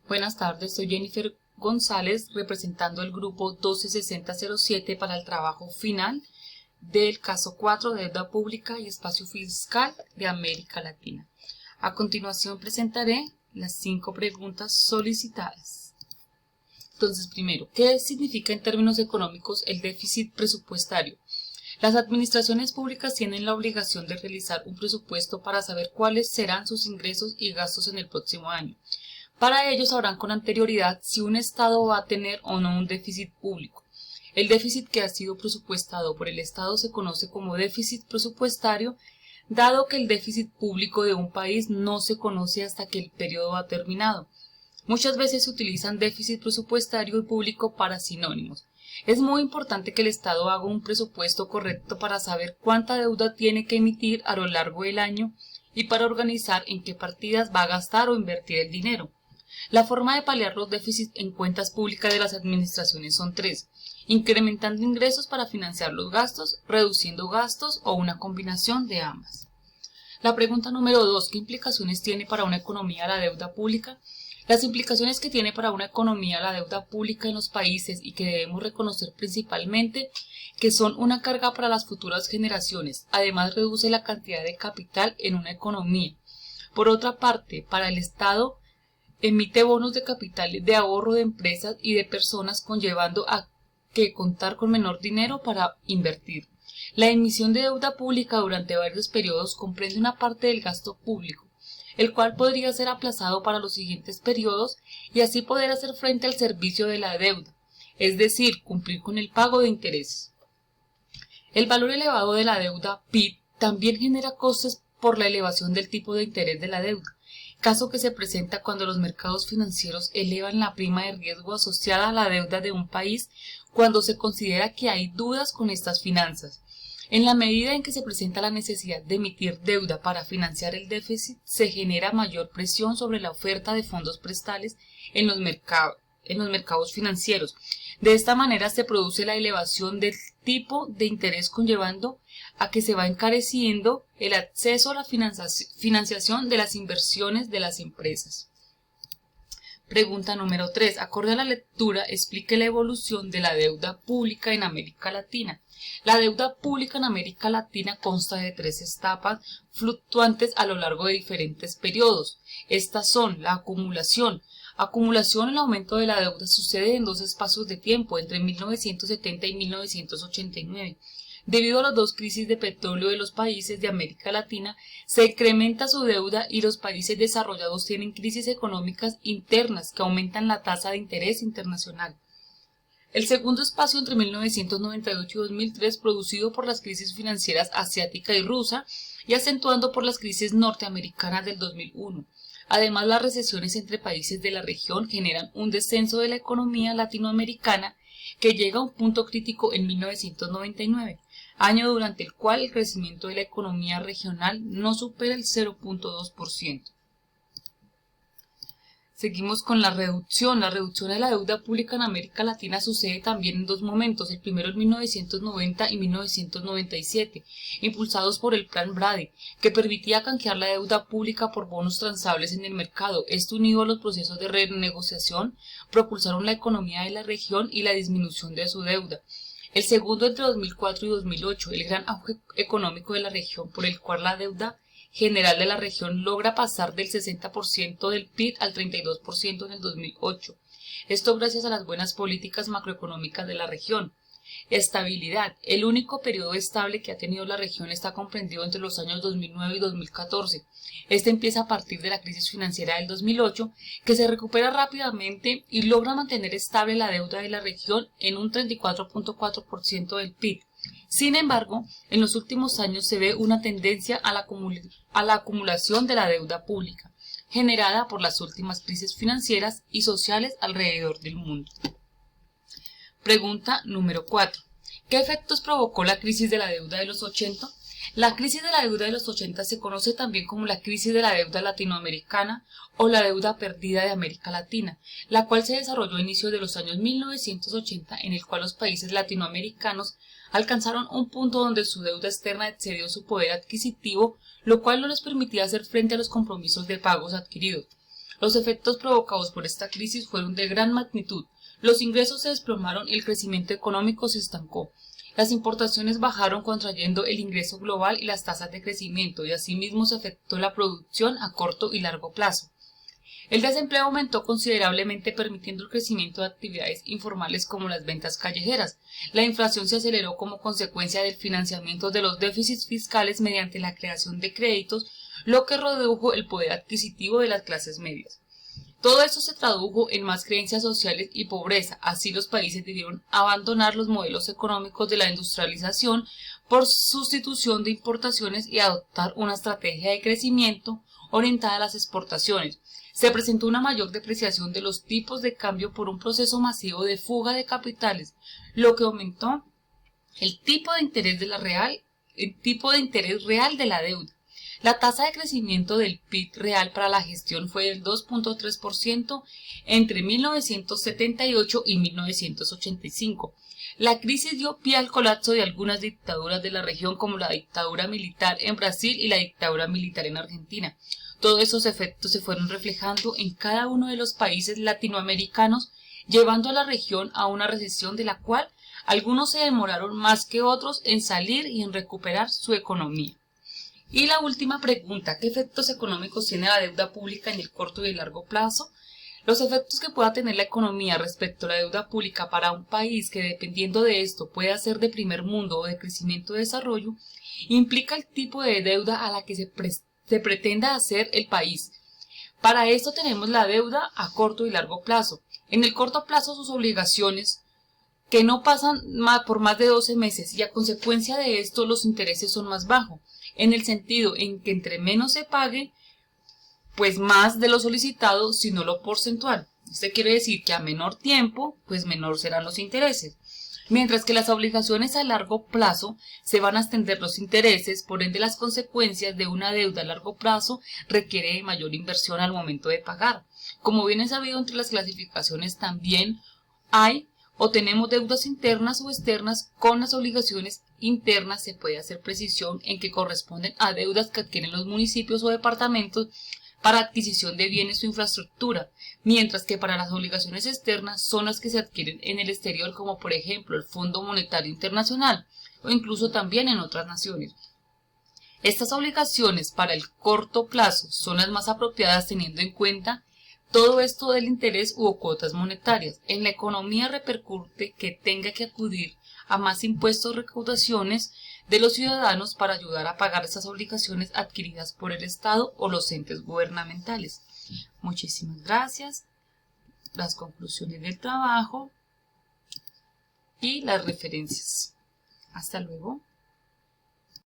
Buenas tardes, soy Jennifer González representando el grupo 126007 para el trabajo final del caso 4 de deuda pública y espacio fiscal de América Latina. A continuación presentaré las 5 preguntas solicitadas. Entonces, primero, ¿qué significa en términos económicos el déficit presupuestario? Las administraciones públicas tienen la obligación de realizar un presupuesto para saber cuáles serán sus ingresos y gastos en el próximo año. Para ello sabrán con anterioridad si un Estado va a tener o no un déficit público. El déficit que ha sido presupuestado por el Estado se conoce como déficit presupuestario, dado que el déficit público de un país no se conoce hasta que el periodo ha terminado. Muchas veces se utilizan déficit presupuestario y público para sinónimos. Es muy importante que el Estado haga un presupuesto correcto para saber cuánta deuda tiene que emitir a lo largo del año y para organizar en qué partidas va a gastar o invertir el dinero. La forma de paliar los déficits en cuentas públicas de las administraciones son 3: incrementando ingresos para financiar los gastos, reduciendo gastos o una combinación de ambas. La pregunta número 2, ¿qué implicaciones tiene para una economía la deuda pública? Las implicaciones que tiene para una economía la deuda pública en los países y que debemos reconocer principalmente que son una carga para las futuras generaciones. Además, reduce la cantidad de capital en una economía. Por otra parte, para el Estado, emite bonos de capital de ahorro de empresas y de personas, conllevando a que contar con menor dinero para invertir. La emisión de deuda pública durante varios periodos comprende una parte del gasto público, el cual podría ser aplazado para los siguientes periodos y así poder hacer frente al servicio de la deuda, es decir, cumplir con el pago de intereses. El valor elevado de la deuda PIB también genera costes por la elevación del tipo de interés de la deuda, caso que se presenta cuando los mercados financieros elevan la prima de riesgo asociada a la deuda de un país cuando se considera que hay dudas con estas finanzas. En la medida en que se presenta la necesidad de emitir deuda para financiar el déficit, se genera mayor presión sobre la oferta de fondos prestales en los mercados financieros. De esta manera se produce la elevación del tipo de interés, conllevando a que se va encareciendo el acceso a la financiación de las inversiones de las empresas. Pregunta número 3. Acorde a la lectura, explique la evolución de la deuda pública en América Latina. La deuda pública en América Latina consta de 3 etapas fluctuantes a lo largo de diferentes periodos. Estas son la acumulación. El aumento de la deuda sucede en 2 espacios de tiempo, entre 1970 y 1989. Debido a las 2 crisis de petróleo de los países de América Latina, se incrementa su deuda y los países desarrollados tienen crisis económicas internas que aumentan la tasa de interés internacional. El segundo espacio entre 1998 y 2003, producido por las crisis financieras asiática y rusa y acentuando por las crisis norteamericanas del 2001. Además, las recesiones entre países de la región generan un descenso de la economía latinoamericana que llega a un punto crítico en 1999, año durante el cual el crecimiento de la economía regional no supera el 0.2%. Seguimos con la reducción. La reducción de la deuda pública en América Latina sucede también en 2 momentos, el primero en 1990 y 1997, impulsados por el Plan Brady, que permitía canjear la deuda pública por bonos transables en el mercado. Esto, unido a los procesos de renegociación, propulsaron la economía de la región y la disminución de su deuda. El segundo entre 2004 y 2008, el gran auge económico de la región, por el cual la deuda general de la región logra pasar del 60% del PIB al 32% en el 2008. Esto gracias a las buenas políticas macroeconómicas de la región. Estabilidad. El único periodo estable que ha tenido la región está comprendido entre los años 2009 y 2014. Este empieza a partir de la crisis financiera del 2008, que se recupera rápidamente y logra mantener estable la deuda de la región en un 34.4% del PIB. Sin embargo, en los últimos años se ve una tendencia a la acumulación de la deuda pública, generada por las últimas crisis financieras y sociales alrededor del mundo. Pregunta número 4. ¿Qué efectos provocó la crisis de la deuda de los 80? La crisis de la deuda de los 80 se conoce también como la crisis de la deuda latinoamericana o la deuda perdida de América Latina, la cual se desarrolló a inicios de los años 1980, en el cual los países latinoamericanos alcanzaron un punto donde su deuda externa excedió su poder adquisitivo, lo cual no les permitía hacer frente a los compromisos de pagos adquiridos. Los efectos provocados por esta crisis fueron de gran magnitud. Los ingresos se desplomaron y el crecimiento económico se estancó. Las importaciones bajaron contrayendo el ingreso global y las tasas de crecimiento, y asimismo se afectó la producción a corto y largo plazo. El desempleo aumentó considerablemente, permitiendo el crecimiento de actividades informales como las ventas callejeras. La inflación se aceleró como consecuencia del financiamiento de los déficits fiscales mediante la creación de créditos, lo que redujo el poder adquisitivo de las clases medias. Todo esto se tradujo en más creencias sociales y pobreza. Así, los países debieron abandonar los modelos económicos de la industrialización por sustitución de importaciones y adoptar una estrategia de crecimiento orientada a las exportaciones. Se presentó una mayor depreciación de los tipos de cambio por un proceso masivo de fuga de capitales, lo que aumentó el tipo de interés real de la deuda. La tasa de crecimiento del PIB real para la gestión fue del 2.3% entre 1978 y 1985. La crisis dio pie al colapso de algunas dictaduras de la región, como la dictadura militar en Brasil y la dictadura militar en Argentina. Todos esos efectos se fueron reflejando en cada uno de los países latinoamericanos, llevando a la región a una recesión de la cual algunos se demoraron más que otros en salir y en recuperar su economía. Y la última pregunta, ¿qué efectos económicos tiene la deuda pública en el corto y el largo plazo? Los efectos que pueda tener la economía respecto a la deuda pública para un país que, dependiendo de esto, pueda ser de primer mundo o de crecimiento y desarrollo, implica el tipo de deuda a la que se pretenda hacer el país. Para esto tenemos la deuda a corto y largo plazo. En el corto plazo, sus obligaciones, que no pasan por más de 12 meses, y a consecuencia de esto los intereses son más bajos, en el sentido en que entre menos se pague, pues más de lo solicitado, sino lo porcentual. Esto quiere decir que a menor tiempo, pues menor serán los intereses. Mientras que las obligaciones a largo plazo se van a extender los intereses, por ende las consecuencias de una deuda a largo plazo requiere de mayor inversión al momento de pagar. Como bien es sabido, entre las clasificaciones también hay o tenemos deudas internas o externas. Con las obligaciones internas se puede hacer precisión en que corresponden a deudas que adquieren los municipios o departamentos para adquisición de bienes o infraestructura, mientras que para las obligaciones externas son las que se adquieren en el exterior, como por ejemplo el Fondo Monetario Internacional o incluso también en otras naciones. Estas obligaciones para el corto plazo son las más apropiadas, teniendo en cuenta todo esto del interés u cuotas monetarias. En la economía repercute que tenga que acudir a más impuestos o recaudaciones de los ciudadanos para ayudar a pagar esas obligaciones adquiridas por el Estado o los entes gubernamentales. Muchísimas gracias. Las conclusiones del trabajo y las referencias. Hasta luego.